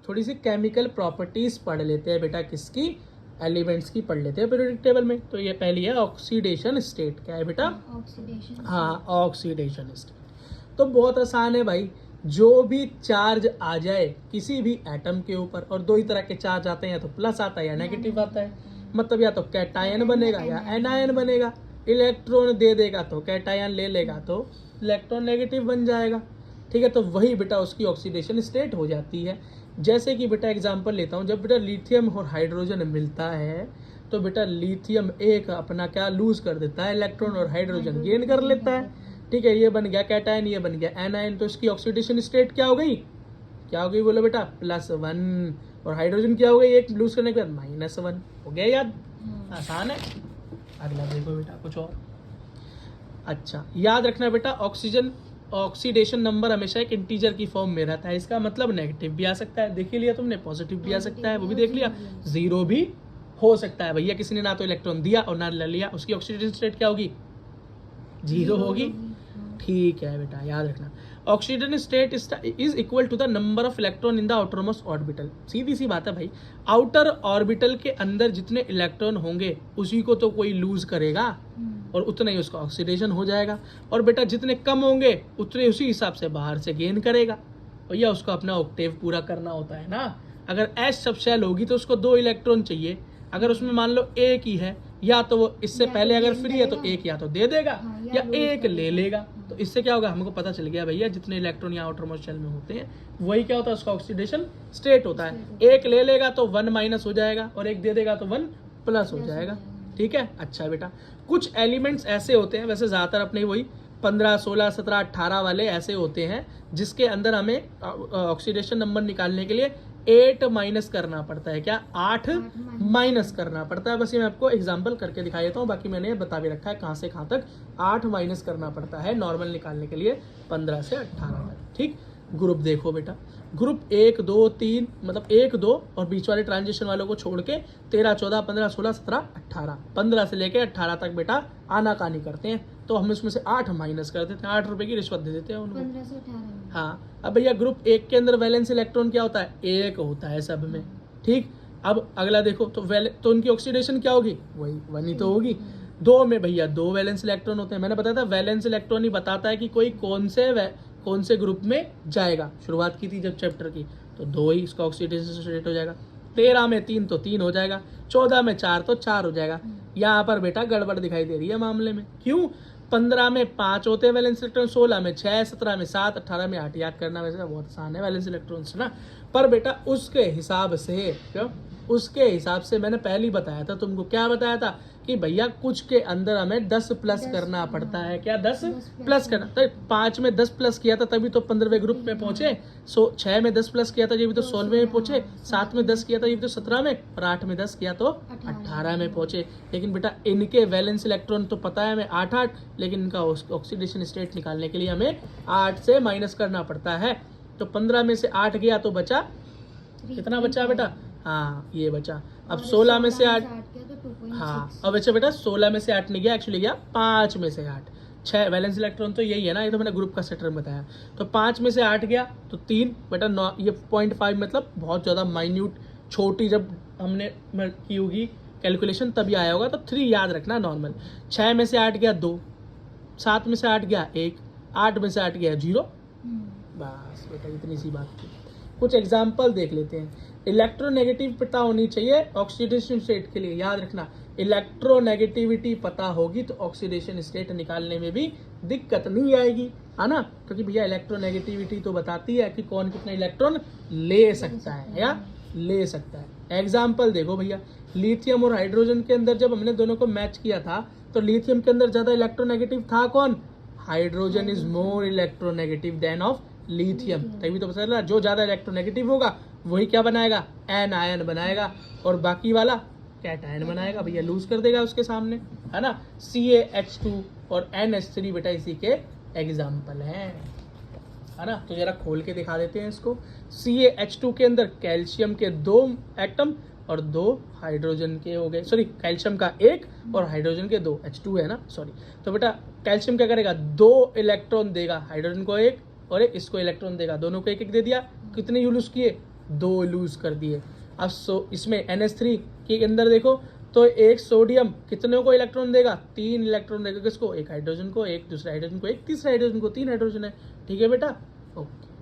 थोड़ी सी chemical properties पढ़ लेते हैं बेटा, किसकी, एलिमेंट्स की पढ़ लेते हैं पीरियोडिक टेबल में। तो ये पहली है ऑक्सीडेशन स्टेट। क्या है बेटा? ऑक्सीडेशन। हाँ, ऑक्सीडेशन स्टेट। तो बहुत आसान है भाई, जो भी चार्ज आ जाए किसी भी एटम के ऊपर, और दो ही तरह के चार्ज आते हैं, या तो प्लस आता है या नेगेटिव आता है, मतलब या तो कैटायन बनेगा या एनायन बनेगा। इलेक्ट्रॉन दे देगा तो कैटायन, ले लेगा तो इलेक्ट्रॉन नेगेटिव बन जाएगा। ठीक है, तो वही बेटा उसकी ऑक्सीडेशन स्टेट हो जाती है। जैसे कि बेटा एग्जांपल लेता हूँ, जब बेटा लिथियम और हाइड्रोजन मिलता है तो बेटा लिथियम एक अपना क्या लूज कर देता है इलेक्ट्रॉन, और हाइड्रोजन गेन कर लेता है। ठीक है, ये बन गया कैटायन, ये बन गया एनायन। तो इसकी ऑक्सीडेशन स्टेट क्या हो गई? क्या हो गई बोलो बेटा? +1। और हाइड्रोजन क्या हो गई एक लूज करने के बाद? -1। हो गया याद? आसान है। अगला देखो बेटा कुछ और। अच्छा, याद रखना बेटा, ऑक्सीडेशन नंबर हमेशा एक इंटीजर की फॉर्म में रहता है। इसका मतलब नेगेटिव भी आ सकता है, देख ही लिया तुमने, पॉजिटिव भी आ सकता है, वो भी देख लिया, जीरो भी हो सकता है। भैया किसी ने ना तो इलेक्ट्रॉन दिया और ना ले लिया, उसकी ऑक्सीडेशन स्टेट क्या होगी? जीरो होगी। ठीक है बेटा, याद रखना, oxidation state is equal to the number of electron in the outermost orbital. सीधी सी बात है भाई, आउटर ऑर्बिटल के अंदर जितने इलेक्ट्रॉन होंगे उसी को तो कोई लूज करेगा, और उतना ही उसका ऑक्सीडेशन हो जाएगा। और बेटा जितने कम होंगे उतने उसी हिसाब से बाहर से गेन करेगा। भैया उसको अपना ऑक्टेव पूरा करना होता है ना। अगर एस सब शेल होगी तो उसको 2 इलेक्ट्रॉन चाहिए, अगर उसमें मान लो एक ही है, या तो वो इससे पहले अगर फ्री है तो एक या तो दे देगा, या एक ले लेगा। तो इससे क्या होगा, हमको पता चल गया भैया जितने इलेक्ट्रॉन यहाँ आउटरमोस्ट शेल में होते हैं वही क्या होता है, उसका ऑक्सीडेशन स्टेट होता है। एक ले लेगा तो 1 माइनस हो जाएगा, और एक दे देगा तो 1 प्लस हो जाएगा। ठीक है, अच्छा बेटा, कुछ एलिमेंट्स ऐसे होते हैं, वैसे ज्यादातर अपने वही 15, 16, 17, 18 वाले ऐसे होते हैं जिसके अंदर हमें ऑक्सीडेशन नंबर निकालने के लिए 8 माइनस करना पड़ता है। क्या? 8 माइनस करना पड़ता है। बस ये मैं आपको एग्जांपल करके दिखा देता हूँ, बाकी मैंने बता भी रखा है कहाँ से कहाँ तक 8 माइनस करना पड़ता है नॉर्मल निकालने के लिए 15 से 18 तक। ठीक, ग्रुप देखो बेटा, ग्रुप 1, 2, 3, मतलब 1, 2 और बीच वाले ट्रांजिशन वालों को छोड़ के 13, 14, 15, 16, 17, 18, 15 से लेके 18 तक बेटा आनाकानी करते हैं। तो हम उसमें से 8 माइनस कर देते हैं, 8 रुपए की रिश्वत दे देते हैं उनको। 15 से 18। हाँ, अब भैया ग्रुप 1 के अंदर वैलेंस इलेक्ट्रॉन क्या होता है? 1 होता है सब में। ठीक, अब अगला देखो, तो उनकी ऑक्सीडेशन क्या होगी? वही 1 ही तो होगी। 2 में भैया 2 वैलेंस इलेक्ट्रॉन होते हैं। मैंने बताया था वैलेंस इलेक्ट्रॉन ही बताता है कि कोई कौन से ग्रुप में जाएगा। शुरुआत की थी जब चैप्टर की, तो 2 ही इसका ऑक्सीडेशन स्टेट हो जाएगा। 13 में 3 तो 3 हो जाएगा, 14 में 4 तो 4 हो जाएगा। यहाँ पर बेटा गड़बड़ दिखाई दे रही है मामले में। क्यों? 15 में 5 होते हैं वैलेंस इलेक्ट्रॉन, 16 में 6, 17 में 7, 18 में 8। याद करना वैसे बहुत आसान है वैलेंस इलेक्ट्रॉन्स ना, पर बेटा उसके हिसाब से, क्यों? उसके हिसाब से मैंने पहले ही बताया था तुमको। क्या बताया था? कि भैया कुछ के अंदर हमें 10 प्लस करना पड़ता है। क्या? 10 प्लस करना। तो 5 में 10 प्लस किया था तभी तो 15वें ग्रुप में पहुंचे। 6 में 10 प्लस किया था ये भी तो 16वें में पहुंचे। 7 में 10 किया था ये भी तो 17 में, और 8 में 10 किया तो 18 में पहुंचे। लेकिन बेटा इनके वैलेंस इलेक्ट्रॉन तो पता है हमें 8, लेकिन इनका ऑक्सीडेशन स्टेट निकालने के लिए हमें 8 से माइनस करना पड़ता है। तो 15 में से 8 गया तो बचा, कितना बचा बेटा? हाँ, ये बचा। अब 16 में से 8, हाँ, अब अच्छा बेटा 16 में से 8 नहीं गया, एक्चुअली गया 5 में से 8। 6 वैलेंस इलेक्ट्रॉन तो यही है ना, ये तो मैंने ग्रुप का सेटर बताया। तो 5 में से 8 गया तो 3 बेटा। ये 0.5 मतलब बहुत ज़्यादा माइन्यूट, छोटी जब हमने की होगी कैलकुलेशन तभी आया होगा, तो 3 याद रखना नॉर्मल। 6 में से 8 गया 2, 7 में से 8 गया 1, 8 में से 8 गया 0। बस बेटा इतनी सी बात थी। कुछ एग्जाम्पल देख लेते हैं। इलेक्ट्रोनेगेटिव पता होनी चाहिए ऑक्सीडेशन स्टेट के लिए। याद रखना, इलेक्ट्रोनेगेटिविटी पता होगी तो ऑक्सीडेशन स्टेट निकालने में भी दिक्कत नहीं आएगी, है ना। क्योंकि भैया इलेक्ट्रोनेगेटिविटी तो बताती है कि कौन कितना इलेक्ट्रॉन ले सकता है या ले सकता है। एग्जाम्पल देखो भैया, लिथियम और हाइड्रोजन के अंदर जब हमने दोनों को मैच किया था तो लिथियम के अंदर ज्यादा इलेक्ट्रोनेगेटिव था कौन? Hydrogen is more electronegative than of lithium. तभी तो पता चला जो ज्यादा इलेक्ट्रोनेगेटिव होगा वही क्या बनाएगा? एनायन बनाएगा, और बाकी वाला कैटायन बनाएगा। भैया लूज कर देगा उसके सामने, है ना। CaH2 और NH3 बेटा इसी के एग्जाम्पल है ना। तो जरा खोल के दिखा देते हैं इसको। CaH2 के अंदर कैल्शियम के 2 एटम और 2 हाइड्रोजन के हो गए, सॉरी कैल्शियम का 1 और हाइड्रोजन के 2, H2 है ना, सॉरी। तो बेटा कैल्शियम क्या करेगा? 2 इलेक्ट्रॉन देगा, हाइड्रोजन को 1 और इसको इलेक्ट्रॉन देगा, दोनों को 1-1 दे दिया। कितने यूज किए? 2 लूज कर दिए। अब इसमें NH3 के अंदर देखो तो एक सोडियम कितने को इलेक्ट्रॉन देगा, 3 इलेक्ट्रॉन देगा। किसको, एक हाइड्रोजन को, एक दूसरे हाइड्रोजन को, एक तीसरे हाइड्रोजन को, 3 हाइड्रोजन है। ठीक है बेटा, ओके।